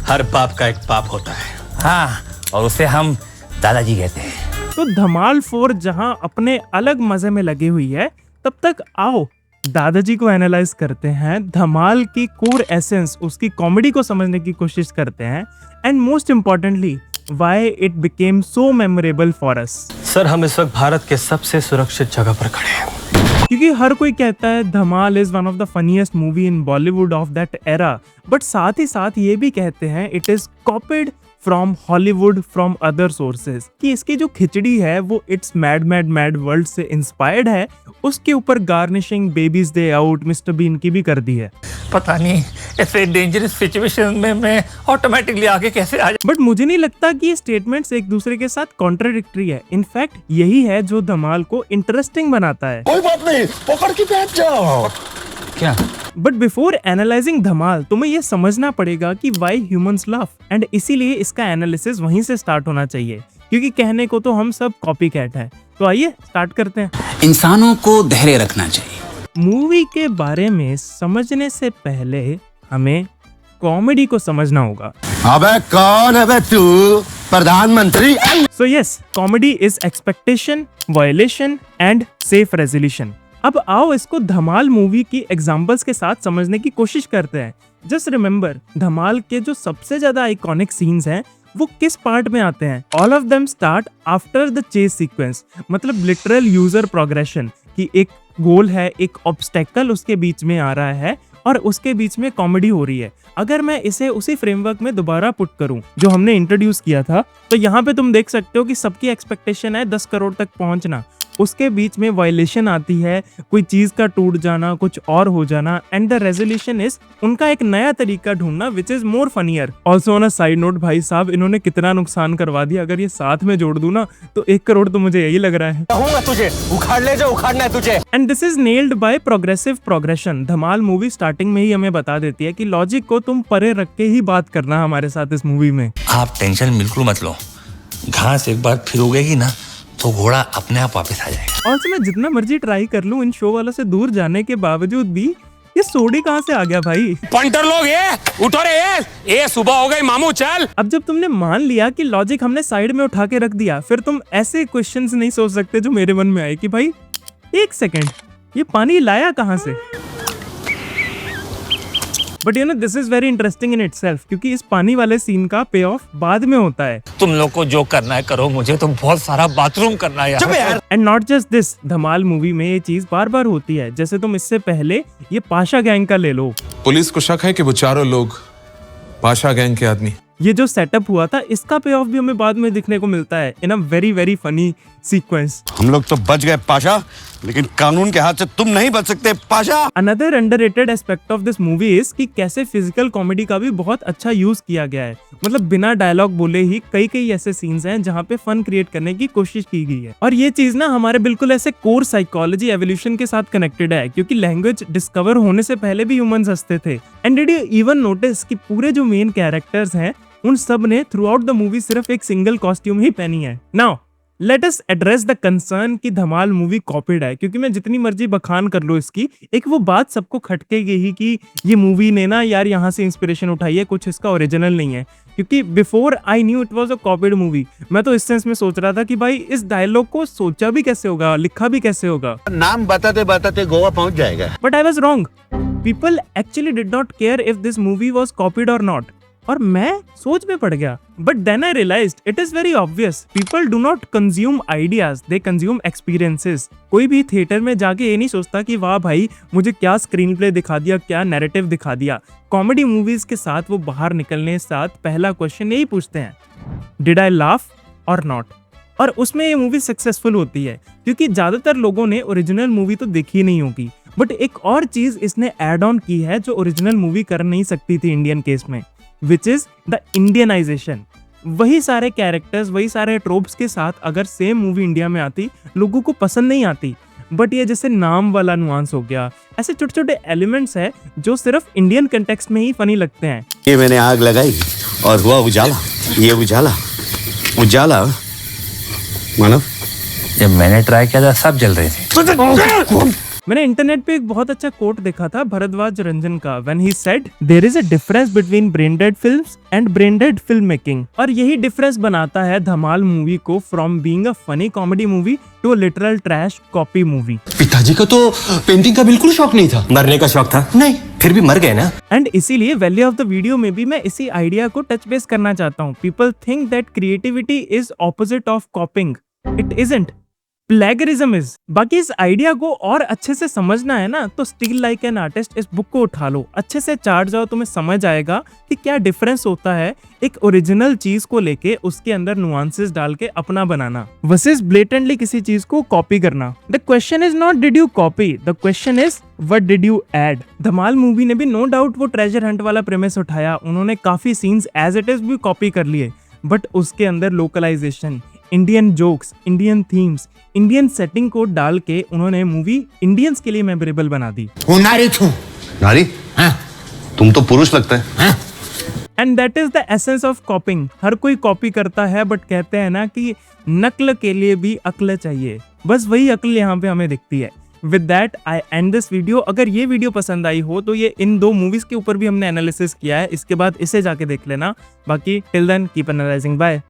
हर बाप का एक बाप होता है। हाँ, और उसे हम दादाजी कहते हैं। तो धमाल 4 जहां अपने अलग मजे में लगी हुई है, तब तक आओ दादाजी को एनालाइज करते हैं, धमाल की कोर एसेंस, उसकी कॉमेडी को समझने की कोशिश करते हैं, and most importantly why it became so memorable for us. Sir, हम इस वक्त भारत के सबसे सुरक्षित जगह पर खड़े हैं, क्योंकि हर कोई कहता है Dhamaal is one of the funniest movie in Bollywood of that era, but साथ ही साथ ये भी कहते हैं it is copied from Hollywood from other sources, कि इसकी जो खिचड़ी है वो it's mad mad mad world से इंस्पायर्ड है। उसके ऊपर garnishing Baby's Day Out mister Bean की भी कर दी है। पता नहीं ऐसे डेंजरस सिचुएशन में मैं ऑटोमेटिकली आगे कैसे आ बट मुझे नहीं लगता कि ये स्टेटमेंट्स एक दूसरे के साथ कॉन्ट्राडिक्टरी है। इनफैक्ट यही है जो धमाल को इंटरेस्टिंग बनाता है। कोई बात नहीं, पकड़ के बैठ जाओ। क्या? बट बिफोर एनालाइजिंग धमाल तुम्हें ये समझना पड़ेगा कि वाई ह्यूमंस लव, एंड इसीलिए इसका एनालिसिस वहीं से स्टार्ट होना चाहिए, क्योंकि कहने को तो हम सब कॉपी कैट हैं। तो आइए स्टार्ट करते हैं। इंसानों को धैर्य रखना चाहिए। मूवी के बारे में समझने से पहले हमें कॉमेडी को समझना होगा। अबे कौन है बे तू? प्रधानमंत्री? So yes, comedy is expectation, violation and safe resolution. अब आओ इसको धमाल मूवी की एग्जांपल्स के साथ समझने की कोशिश करते हैं। जस्ट रिमेंबर, धमाल के जो सबसे ज्यादा आइकॉनिक सीन्स हैं वो किस पार्ट में आते हैं? All of them start after the chess sequence, मतलब लिटरल यूजर प्रोग्रेशन, कि एक गोल है, एक ऑब्स्टेकल उसके बीच में आ रहा है और उसके बीच में कॉमेडी हो रही है। अगर मैं इसे उसी फ्रेमवर्क में दोबारा पुट करूं जो हमने इंट्रोड्यूस किया था, तो यहाँ पे तुम देख सकते हो कि सबकी एक्सपेक्टेशन है 10 करोड़ तक पहुंचना। उसके बीच में वायलेशन आती है, कोई चीज का टूट जाना, कुछ और हो जाना, एंड द रेजोल्यूशन इज उनका एक नया तरीका ढूंढना which is more funnier. Also on a side note, भाई साहब इन्होंने कितना नुकसान करवा दिया। अगर ये साथ में जोड़ दूं ना तो 1 करोड़ तो मुझे यही लग रहा है। कहूंगा तुझे, उखाड़ ले जो उखाड़ना है तुझे। And this is nailed by progressive progression. Dhamaal movie starting में ही हमें बता देती है कि लॉजिक को तुम परे रख के ही बात करना हमारे साथ इस मूवी में। आप टेंशन बिल्कुल मत लो, घास एक बार फिर उगेगी ना तो घोड़ा अपने आप वापस आ जाएगा। और मैं जितना मर्जी ट्राई कर लूं इन शो वालों से दूर जाने के बावजूद भी, ये सोडी कहाँ से आ गया भाई? पंटर लोग ये उठो रे, ये सुबह हो गई मामू, चल। अब जब तुमने मान लिया कि लॉजिक हमने साइड में उठा के रख दिया, फिर तुम ऐसे क्वेश्चंस नहीं सोच सकते जो मेरे मन में आए कि भाई 1 सेकेंड, ये पानी लाया कहाँ से? But you know this is very interesting in itself, क्योंकि इस पानी वाले सीन का पे ऑफ बाद में होता है। तुम लोग को जो करना है करो, मुझे तो बहुत सारा बाथरूम करना है यार। And not just this, Dhamaal movie में ये चीज बार बार होती है। जैसे तुम इससे पहले ये पाशा गैंग का ले लो। पुलिस को शक है कि वो चारों लोग पाशा गैंग के आदमी। ये जो सेटअप हुआ था इसका पे ऑफ भी हमें बाद में दिखने को मिलता है in a very very funny sequence. हम लोग तो बच गए पाशा, लेकिन कानून के हाथ से तुम नहीं बच सकते Pasha. Another underrated aspect of this movie is कि कैसे फिजिकल कॉमेडी का भी बहुत अच्छा यूज किया गया है। मतलब बिना डायलॉग बोले ही कई ऐसे सीन्स हैं जहाँ पे फन क्रिएट करने की कोशिश की गई है। और ये चीज ना हमारे बिल्कुल ऐसे कोर साइकोलॉजी एवोल्यूशन के साथ कनेक्टेड है, क्योंकि लैंग्वेज डिस्कवर होने से पहले भी ह्यूमंस हंसते थे। And did you even notice कि पूरे जो मेन कैरेक्टर्स हैं उन सब ने थ्रू आउट द मूवी सिर्फ एक सिंगल कॉस्ट्यूम ही पहनी है। Now let us address the concern कि धमाल मूवी कॉपीड है, क्योंकि मैं जितनी मर्जी बखान कर लो इसकी, एक वो बात सबको खटकेगी ही कि ये मूवी ने ना यार यहाँ से इंस्पिरेशन उठाई है, कुछ इसका ओरिजिनल नहीं है। क्योंकि before I knew it was a copied movie, मैं तो इस सेंस में सोच रहा था कि भाई इस डायलॉग को सोचा भी कैसे होगा, लिखा भी कैसे होगा। नाम बताते बताते गोवा पहुंच जाएगा। But I was wrong. People actually did not care if this movie was copied or not. और मैं सोच में पड़ गया, but then I realized it is very obvious. People do not consume ideas, they consume experiences. कोई भी theatre में जाके ये नहीं सोचता कि वाह भाई मुझे क्या स्क्रीन प्ले दिखा दिया, क्या नैरेटिव दिखा दिया। कॉमेडी मूवीज के साथ वो बाहर निकलने साथ पहला क्वेश्चन यही पूछते हैं, डिड आई लाफ और नॉट। और उसमें ये मूवी सक्सेसफुल होती है, क्योंकि ज्यादातर लोगों ने ओरिजिनल मूवी तो देखी नहीं होगी, बट एक और चीज इसने एड ऑन की है जो ओरिजिनल मूवी कर नहीं सकती थी इंडियन केस में, विच इज द इंडियनाइजेशन। वही सारे कैरेक्टर्स, वही सारे ट्रोप्स के साथ अगर सेम मूवी इंडिया में आती, लोगों को पसंद नहीं आती। बट ये जैसे नाम वाला नुआंस हो गया, ऐसे छोटे छोटे एलिमेंट्स हैं जो सिर्फ इंडियन कंटेक्स्ट में ही फनी लगते हैं। ये मैंने आग लगाई और हुआ उजाला। ये उजाला उजाला मानव, जब मैंने ट्राई किया था सब जल रहे थे। मैंने इंटरनेट पे एक बहुत अच्छा कोट देखा था भरद्वाज रंजन का, when he said there is a difference between brain dead films and brain dead film making, और यही डिफरेंस बनाता है धमाल मूवी को from being a funny comedy movie to a literal trash copy movie. पिताजी का तो पेंटिंग का बिल्कुल शौक नहीं था। मरने का शौक था? नहीं। फिर भी मर गए ना। एंड इसीलिए वैल्यू ऑफ द वीडियो में भी मैं इसी आइडिया को टच बेस करना चाहता हूँ। People think that creativity is opposite of कॉपिंग, it isn't, plagiarism is. बाकी इस आइडिया को और अच्छे से समझना है ना तो स्टिल लाइक एन आर्टिस्ट इस बुक को उठा लो, अच्छे से चाट जाओ, तुम्हें समझ आएगा कि क्या डिफरेंस होता है एक ओरिजिनल चीज को लेके उसके अंदर नुआंसेस डाल के अपना बनाना वर्सेस ब्लेटेंटली किसी चीज को कॉपी करना। The question is not did you copy, the question is what did you add. Dhamaal movie ने भी नो डाउट वो ट्रेजर हंट वाला प्रेमिस उठाया, उन्होंने काफी सीन्स एज इट इज भी कॉपी कर लिए, बट उसके अंदर localisation, Indian jokes, Indian themes, Indian setting को डाल के उन्होंने मूवी इंडियंस के लिए मेमोरेबल बना दी। नारी छू। नारी? हाँ। तुम तो पुरुष लगता है। हाँ। And that is the essence of copying. हर कोई कॉपी करता है, बट कहते हैं ना कि नकल के लिए भी अक्ल चाहिए, बस वही अक्ल यहाँ पे हमें दिखती है। With that I and this video. अगर ये वीडियो पसंद आई हो तो ये इन 2 मूवीज के ऊपर भी हमने एनालिसिस किया है, इसके बाद इसे जाके देख लेना। बाकी till then keep analysing, bye.